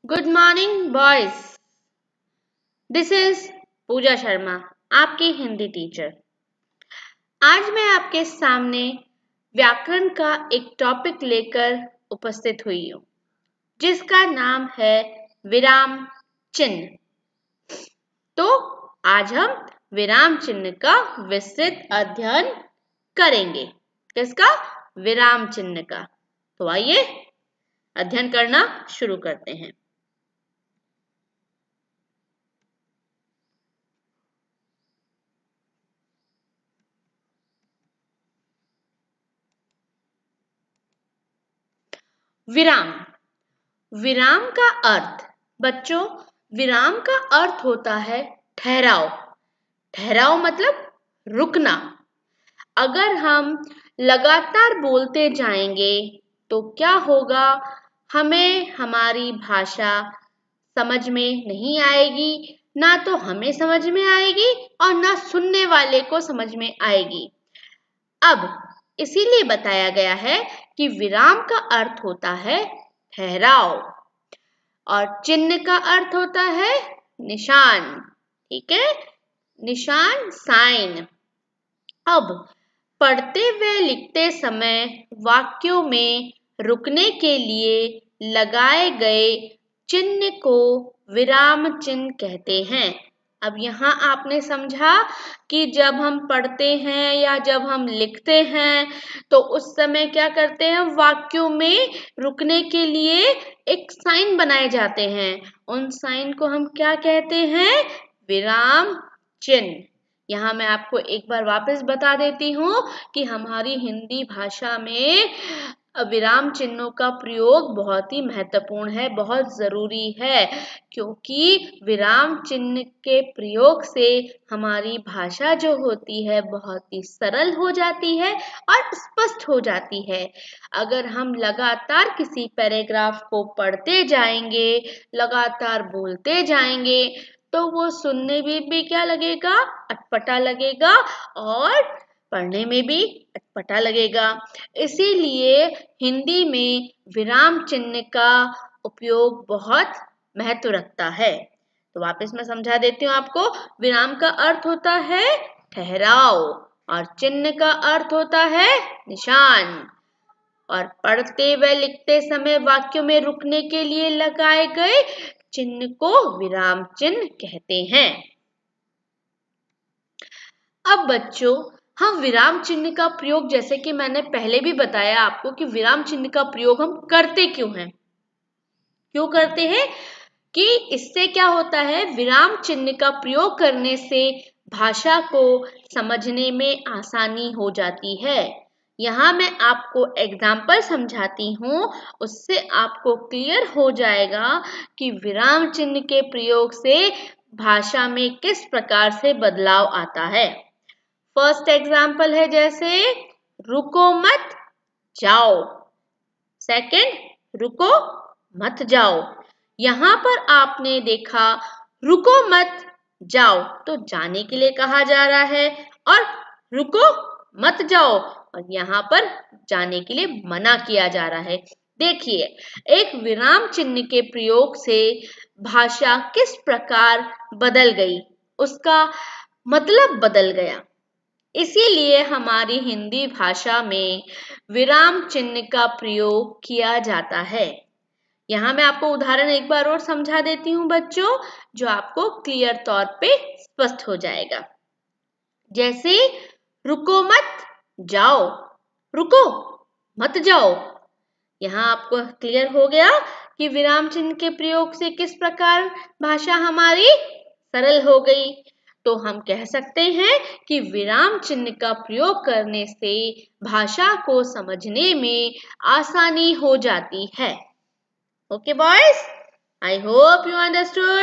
Good morning boys. This is Pooja Sharma, आपकी Hindi teacher. आज मैं आपके सामने व्याकरण का एक टॉपिक लेकर उपस्थित हुई हूँ, जिसका नाम है विराम चिन्ह। तो आज हम विराम चिन्ह का विस्तृत अध्ययन करेंगे। किसका? विराम चिन्ह का। तो आइए अध्ययन करना शुरू करते हैं। विराम। विराम का अर्थ बच्चों, विराम का अर्थ होता है ठहराव। ठहराव मतलब रुकना। अगर हम लगातार बोलते जाएंगे तो क्या होगा? हमें हमारी भाषा समझ में नहीं आएगी, ना तो हमें समझ में आएगी और ना सुनने वाले को समझ में आएगी। अब इसीलिए बताया गया है कि विराम का अर्थ होता है ठहराव और चिन्ह का अर्थ होता है निशान। ठीक है, निशान, साइन। अब पढ़ते व लिखते समय वाक्यों में रुकने के लिए लगाए गए चिन्ह को विराम चिन्ह कहते हैं। अब यहाँ आपने समझा कि जब हम पढ़ते हैं या जब हम लिखते हैं तो उस समय क्या करते हैं? वाक्यों में रुकने के लिए एक साइन बनाए जाते हैं। उन साइन को हम क्या कहते हैं? विराम चिन्ह। यहाँ मैं आपको एक बार वापस बता देती हूँ कि हमारी हिंदी भाषा में विराम चिन्हों का प्रयोग बहुत ही महत्वपूर्ण है, बहुत जरूरी है, क्योंकि विराम चिन्ह के प्रयोग से हमारी भाषा जो होती है बहुत ही सरल हो जाती है और स्पष्ट हो जाती है। अगर हम लगातार किसी पैराग्राफ को पढ़ते जाएंगे, लगातार बोलते जाएंगे, तो वो सुनने में भी क्या लगेगा? अटपटा लगेगा और पढ़ने में भी अटपटा लगेगा। इसीलिए हिंदी में विराम चिन्ह का उपयोग बहुत महत्व रखता है। तो वापस मैं समझा देती हूँ आपको। विराम का अर्थ होता है ठहराव और चिन्ह का अर्थ होता है निशान। और पढ़ते व लिखते समय वाक्यों में रुकने के लिए लगाए गए चिन्ह को विराम चिन्ह कहते हैं। अब बच्चों, हम विराम चिन्ह का प्रयोग, जैसे कि मैंने पहले भी बताया आपको कि विराम चिन्ह का प्रयोग हम करते क्यों हैं? क्यों करते हैं? कि इससे क्या होता है? विराम चिन्ह का प्रयोग करने से भाषा को समझने में आसानी हो जाती है। यहाँ मैं आपको एग्जाम्पल समझाती हूँ, उससे आपको क्लियर हो जाएगा कि विराम चिन्ह के प्रयोग से भाषा में किस प्रकार से बदलाव आता है। फर्स्ट एग्जाम्पल है जैसे रुको मत जाओ। सेकंड, रुको मत जाओ। यहाँ पर आपने देखा रुको मत जाओ तो जाने के लिए कहा जा रहा है, और रुको मत जाओ और यहाँ पर जाने के लिए मना किया जा रहा है। देखिए, एक विराम चिन्ह के प्रयोग से भाषा किस प्रकार बदल गई, उसका मतलब बदल गया। इसीलिए हमारी हिंदी भाषा में विराम चिन्ह का प्रयोग किया जाता है। यहाँ मैं आपको उदाहरण एक बार और समझा देती हूँ बच्चों, जो आपको क्लियर तौर पे स्पष्ट हो जाएगा। जैसे रुको मत जाओ, रुको मत जाओ। यहाँ आपको क्लियर हो गया कि विराम चिन्ह के प्रयोग से किस प्रकार भाषा हमारी सरल हो गई। तो हम कह सकते हैं कि विराम चिन्ह का प्रयोग करने से भाषा को समझने में आसानी हो जाती है। Okay boys, I hope you understood.